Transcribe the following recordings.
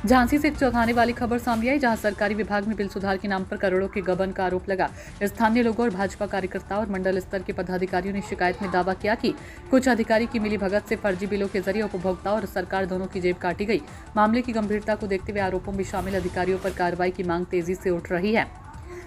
झांसी से एक चौंकाने वाली खबर सामने आई, जहां सरकारी विभाग में बिल सुधार के नाम पर करोड़ों के गबन का आरोप लगा। स्थानीय लोगों और भाजपा कार्यकर्ताओं और मंडल स्तर के पदाधिकारियों ने शिकायत में दावा किया कि कुछ अधिकारी की मिलीभगत से फर्जी बिलों के जरिए उपभोक्ताओं और सरकार दोनों की जेब काटी गई। मामले की गंभीरता को देखते हुए आरोपों में शामिल अधिकारियों पर कार्रवाई की मांग तेजी से उठ रही है।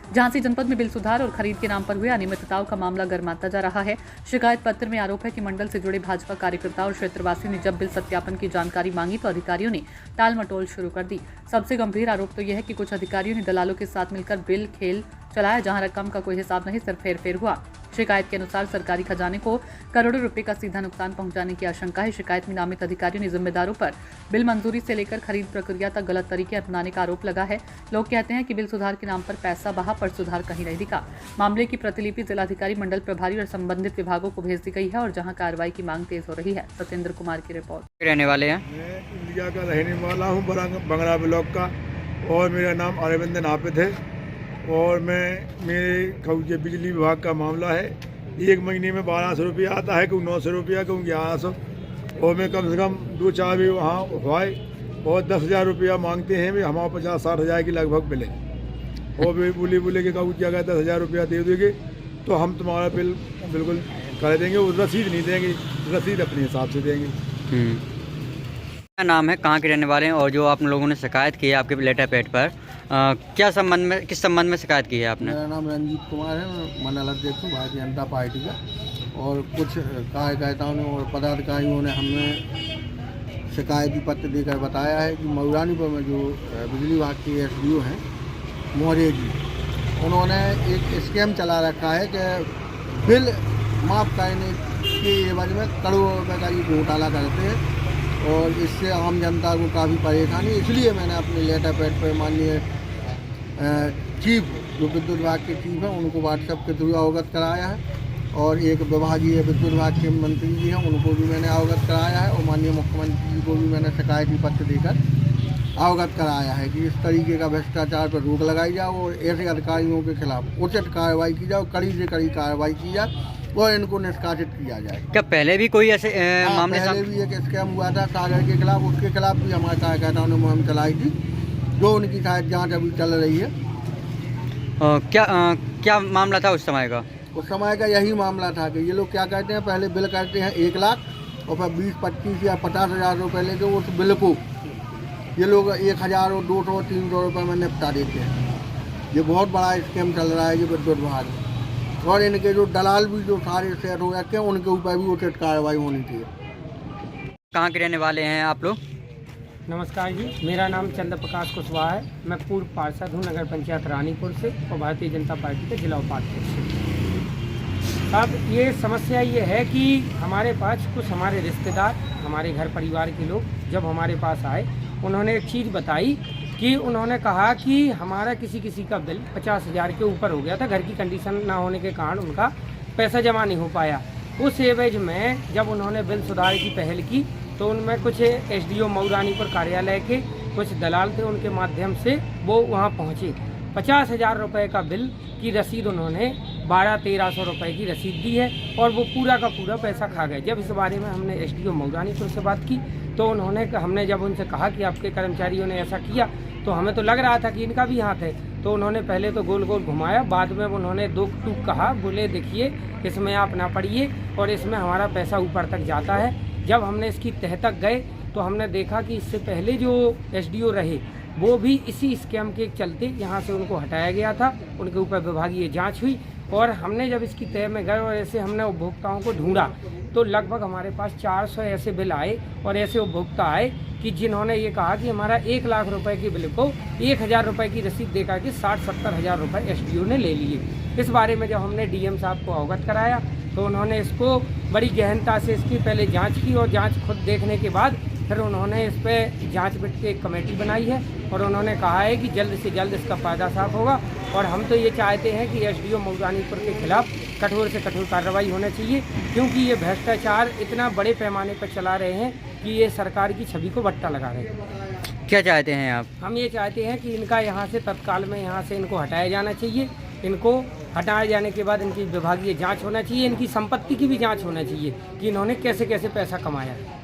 झांसी जनपद में बिल सुधार और खरीद के नाम पर हुए अनियमितताओं का मामला गर्माता जा रहा है। शिकायत पत्र में आरोप है कि मंडल से जुड़े भाजपा कार्यकर्ताओं और क्षेत्रवासियों ने जब बिल सत्यापन की जानकारी मांगी तो अधिकारियों ने टाल मटोल शुरू कर दी। सबसे गंभीर आरोप तो यह है कि कुछ अधिकारियों ने दलालों के साथ मिलकर बिल खेल चलाया, जहां रकम का कोई हिसाब नहीं, सिर्फ हेरफेर हुआ। शिकायत के अनुसार सरकारी खजाने को करोड़ों रुपए का सीधा नुकसान पहुंचाने की आशंका है। शिकायत में नामित अधिकारियों ने जिम्मेदारों पर बिल मंजूरी से लेकर खरीद प्रक्रिया तक गलत तरीके अपनाने का आरोप लगा है। लोग कहते हैं कि बिल सुधार के नाम पर पैसा बहा, पर सुधार कहीं नहीं दिखा। मामले की प्रतिलिपि जिलाधिकारी, मंडल प्रभारी और संबंधित विभागों को भेज दी गई है और जहां कार्रवाई की मांग तेज हो रही है। सत्येंद्र कुमार की रिपोर्ट। रहने वाले हैं? मैं इंडिया का रहने वाला हूँ, बंगला ब्लॉक का, और मेरा नाम अरविंद नापित है। और मेरे बिजली विभाग का मामला है। एक महीने में 1200 रुपया आता है, कोई 900 रुपया, कोई 1100, और मैं कम से कम 2-4 भी वहाँ हुआए और 10,000 रुपया मांगते हैं। वे हमारे 50-60 हज़ार की लगभग बिल है, और वे बोले कि कहूँ क्या 10,000 रुपया दे दोगे तो हम तुम्हारा बिल बिल्कुल कर देंगे, और रसीद नहीं देंगे, रसीद अपने हिसाब से देंगे। क्या नाम है, कहाँ के रहने वाले हैं, और जो आप लोगों ने शिकायत की है आपके लेटर पैड पर, किस संबंध में शिकायत की है आपने? मेरा नाम रंजीत कुमार है, मैं मंडल अध्यक्ष हूँ भारतीय जनता पार्टी का। और कुछ कार्यकर्ताओं ने और पदाधिकारियों ने हमें शिकायती पत्र देकर बताया है कि मऊरानीपुर में जो बिजली विभाग के SDO हैं मौर्य जी, उन्होंने एक स्कैम चला रखा है कि बिल माफ़ करने के एवज में करोड़ों रुपये का ये घोटाला करते हैं, और इससे आम जनता को काफ़ी परेशानी। इसलिए मैंने अपने लेटर पैड पर माननीय चीफ, जो विद्युत विभाग के चीफ हैं, उनको व्हाट्सएप के थ्रू अवगत कराया है, और एक विभागीय विद्युत विभाग के मंत्री जी हैं, उनको भी मैंने अवगत कराया है, और माननीय मुख्यमंत्री जी को भी मैंने शिकायती पत्र देकर अवगत कराया है कि इस तरीके का भ्रष्टाचार पर रोक लगाई जाए और ऐसे अधिकारियों के खिलाफ उचित कार्रवाई की जाए, कड़ी से कड़ी कार्रवाई की जाए और इनको निष्कासित किया जाए। क्या पहले भी कोई ऐसे मामले? पहले भी एक स्कैम हुआ था सागर के खिलाफ, उसके खिलाफ भी हमारे कार्यकर्ताओं ने मुहिम चलाई थी, जो उनकी शायद जांच अभी चल रही है। क्या मामला था उस समय का? उस समय का यही मामला था कि ये लोग क्या करते हैं, पहले बिल करते हैं 1 लाख और फिर 20, 25 या 50 हज़ार रुपये लेके उस बिल को ये लोग 1,000 और 200 और 300 रुपये में निपटा देते हैं। ये बहुत बड़ा स्कैम चल रहा है ये विद्युत विभाग में, और इनके जो दलाल भी जो सारे सेट हो रखे हैं, उनके ऊपर भी उचित कार्रवाई होनी चाहिए। कहाँ के रहने वाले हैं आप लोग? नमस्कार जी, मेरा नाम चंद्र प्रकाश कुशवाहा है। मैं पूर्व पार्षद हूँ नगर पंचायत रानीपुर से और भारतीय जनता पार्टी के जिला उपाध्यक्ष से। अब ये समस्या ये है कि हमारे पास कुछ हमारे रिश्तेदार, हमारे घर परिवार के लोग जब हमारे पास आए, उन्होंने एक चीज़ बताई कि उन्होंने कहा कि हमारा किसी का बिल 50,000 के ऊपर हो गया था, घर की कंडीशन ना होने के कारण उनका पैसा जमा नहीं हो पाया। उस एवज में जब उन्होंने बिल सुधार की पहल की तो उनमें कुछ SDO मऊरानीपुर कार्यालय के कुछ दलाल थे, उनके माध्यम से वो वहाँ पहुँचे। 50,000 रुपये का बिल की रसीद उन्होंने 1200-1300 रुपये की रसीद दी है, और वो पूरा का पूरा पैसा खा गए। जब इस बारे में हमने SDO मऊरानीपुर से बात की तो हमने जब उनसे कहा कि आपके कर्मचारियों ने ऐसा किया, तो हमें तो लग रहा था कि इनका भी हाथ है। तो उन्होंने पहले तो गोल गोल घुमाया, बाद में उन्होंने 2 टूक कहा, बोले देखिए इसमें आप ना पड़िए और इसमें हमारा पैसा ऊपर तक जाता है। जब हमने इसकी तह तक गए तो हमने देखा कि इससे पहले जो SDO रहे वो भी इसी स्कैम के चलते यहाँ से उनको हटाया गया था, उनके ऊपर विभागीय जांच हुई, और हमने जब इसकी तह में गए और ऐसे हमने उपभोक्ताओं को ढूंढा तो लगभग हमारे पास 400 ऐसे बिल आए और ऐसे उपभोक्ता आए कि जिन्होंने ये कहा कि हमारा 1 लाख रुपए के बिल को 1,000 रुपये की रसीद देकर के 60-70 हज़ार रुपये SDO ने ले लिए। इस बारे में जब हमने DM साहब को अवगत कराया तो उन्होंने इसको बड़ी गहनता से इसकी पहले जांच की, और जांच खुद देखने के बाद फिर उन्होंने इस पर जांच बिट की एक कमेटी बनाई है, और उन्होंने कहा है कि जल्द से जल्द इसका पर्दा साफ होगा। और हम तो ये चाहते हैं कि SDO मऊरानीपुर के खिलाफ कठोर से कठोर कार्रवाई होना चाहिए, क्योंकि ये भ्रष्टाचार इतना बड़े पैमाने पर चला रहे हैं कि ये सरकार की छवि को बट्टा लगा रहे हैं। क्या चाहते हैं आप? हम ये चाहते हैं कि इनका यहाँ से तत्काल में यहाँ से इनको हटाया जाना चाहिए। इनको हटाए जाने के बाद इनकी विभागीय जांच होना चाहिए, इनकी संपत्ति की भी जांच होना चाहिए कि इन्होंने कैसे कैसे पैसा कमाया है।